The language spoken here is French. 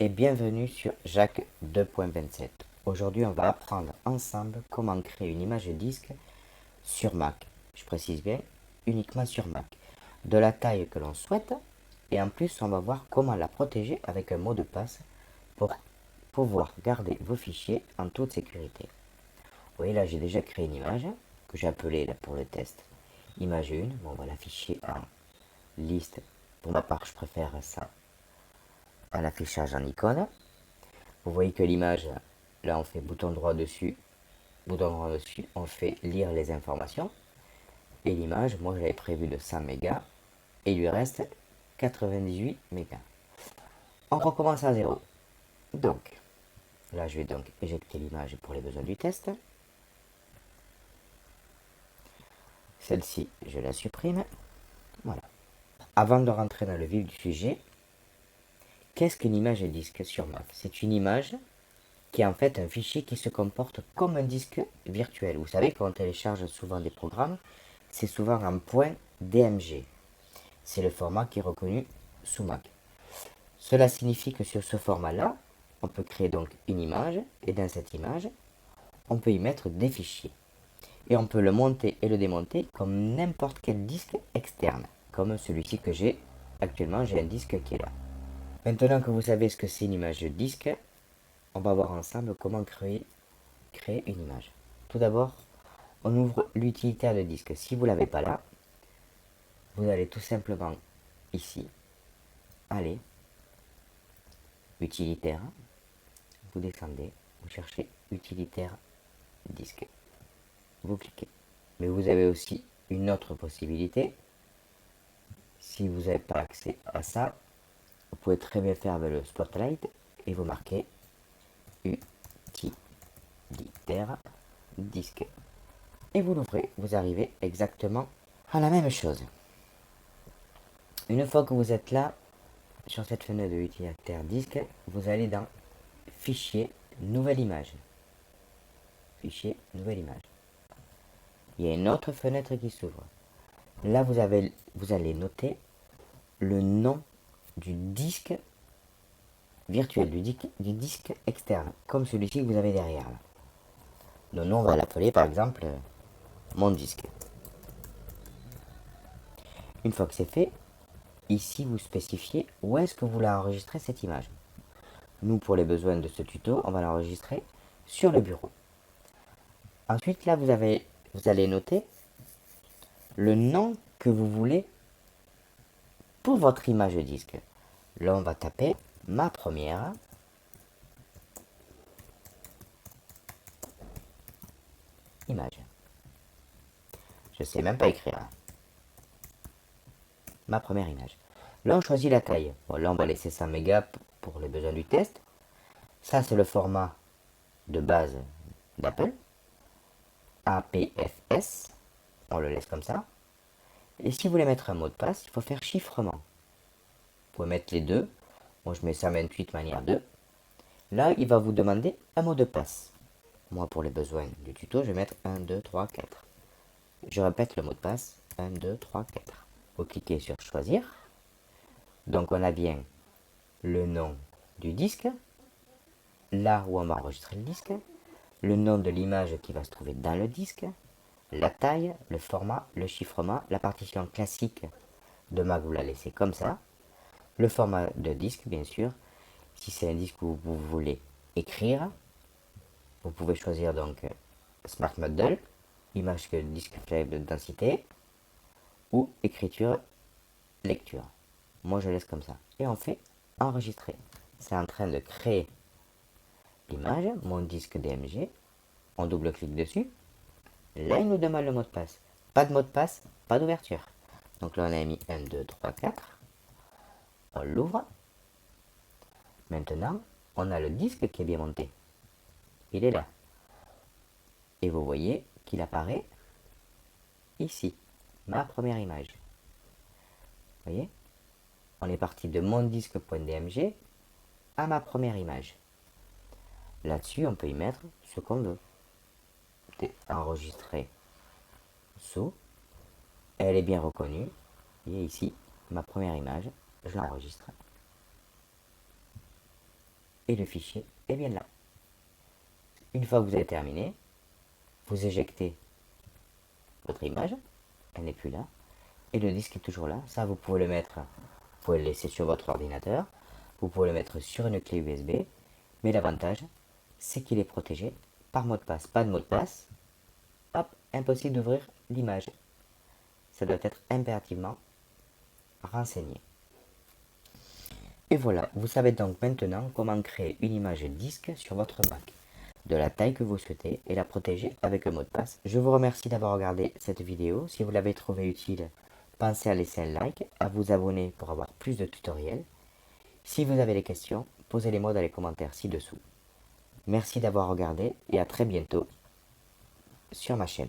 et bienvenue sur Jacques 2.27. Aujourd'hui, on va apprendre ensemble comment créer une image disque sur Mac. Je précise bien, uniquement sur Mac. De la taille que l'on souhaite et en plus, on va voir comment la protéger avec un mot de passe pour pouvoir garder vos fichiers en toute sécurité. Vous voyez là, j'ai déjà créé une image que j'ai appelée là, pour le test image 1. Bon, on va l'afficher en liste. Pour ma part, je préfère ça à l'affichage en icône. Vous voyez que l'image, là on fait bouton droit dessus, on fait lire les informations. Et l'image, moi j'avais prévu de 100 mégas, et il lui reste 98 mégas. On recommence à zéro. Donc, là je vais donc éjecter l'image pour les besoins du test. Celle-ci, je la supprime. Voilà. Avant de rentrer dans le vif du sujet, qu'est-ce qu'une image disque sur Mac? C'est une image qui est en fait un fichier qui se comporte comme un disque virtuel. Vous savez, quand on télécharge souvent des programmes, c'est souvent en .dmg. C'est le format qui est reconnu sous Mac. Cela signifie que sur ce format-là, on peut créer donc une image, et dans cette image, on peut y mettre des fichiers. Et on peut le monter et le démonter comme n'importe quel disque externe, comme celui-ci que j'ai actuellement, j'ai un disque qui est là. Maintenant que vous savez ce que c'est une image disque, on va voir ensemble comment créer une image. Tout d'abord, on ouvre l'utilitaire de disque. Si vous ne l'avez pas là, vous allez tout simplement ici, aller, utilitaire, vous descendez, vous cherchez utilitaire disque. Vous cliquez. Mais vous avez aussi une autre possibilité. Si vous n'avez pas accès à ça, vous pouvez très bien faire avec le Spotlight et vous marquez utilitaire disque. Et vous l'ouvrez, vous arrivez exactement à la même chose. Une fois que vous êtes là, sur cette fenêtre de utilitaire disque, vous allez dans Fichier, Nouvelle image. Fichier, Nouvelle image. Il y a une autre fenêtre qui s'ouvre. Là, vous allez noter le nom du disque virtuel, du disque externe, comme celui-ci que vous avez derrière. Là. Le nom, on va l'appeler par exemple mon disque. Une fois que c'est fait, ici vous spécifiez où est-ce que vous voulez enregistrer cette image. Nous, pour les besoins de ce tuto, on va l'enregistrer sur le bureau. Ensuite, là, vous allez noter le nom que vous voulez pour votre image disque. Là, on va taper ma première image. Je sais même pas écrire. Ma première image. Là, on choisit la taille. Bon, là, on va laisser 100 mégas pour les besoins du test. Ça, c'est le format de base d'Apple. APFS. On le laisse comme ça. Et si vous voulez mettre un mot de passe, il faut faire chiffrement. Vous pouvez mettre les deux. Moi, je mets 128 manière 2. Là, il va vous demander un mot de passe. Moi, pour les besoins du tuto, je vais mettre 1, 2, 3, 4. Je répète le mot de passe. 1, 2, 3, 4. Vous cliquez sur choisir. Donc, on a bien le nom du disque, là où on va enregistrer le disque, le nom de l'image qui va se trouver dans le disque, la taille, le format, le chiffrement, la partition classique de Mac, vous la laissez comme ça, le format de disque, bien sûr. Si c'est un disque où vous voulez écrire, vous pouvez choisir donc Smart Model, image que disque faible densité, ou écriture, lecture. Moi, je laisse comme ça. Et on fait enregistrer. C'est en train de créer l'image, mon disque DMG. On double-clique dessus. Là, il nous demande le mot de passe. Pas de mot de passe, pas d'ouverture. Donc là, on a mis 1, 2, 3, 4. On l'ouvre. Maintenant, on a le disque qui est bien monté. Il est là. Et vous voyez qu'il apparaît ici. Ma première image. Vous voyez? On est parti de mon disque.dmg à ma première image. Là-dessus, on peut y mettre ce qu'on veut. Enregistrer sous. Elle est bien reconnue. Et ici, ma première image, je l'enregistre. et le fichier est bien là. Une fois que vous avez terminé, vous éjectez votre image, elle n'est plus là, et le disque est toujours là. Ça, vous pouvez le laisser sur votre ordinateur, vous pouvez le mettre sur une clé USB, mais l'avantage, c'est qu'il est protégé par mot de passe. Pas de mot de passe, hop, impossible d'ouvrir l'image. Ça doit être impérativement renseigné. Et voilà, vous savez donc maintenant comment créer une image disque sur votre Mac, de la taille que vous souhaitez et la protéger avec un mot de passe. Je vous remercie d'avoir regardé cette vidéo. Si vous l'avez trouvée utile, pensez à laisser un like, à vous abonner pour avoir plus de tutoriels. Si vous avez des questions, posez-les-moi dans les commentaires ci-dessous. Merci d'avoir regardé et à très bientôt sur ma chaîne.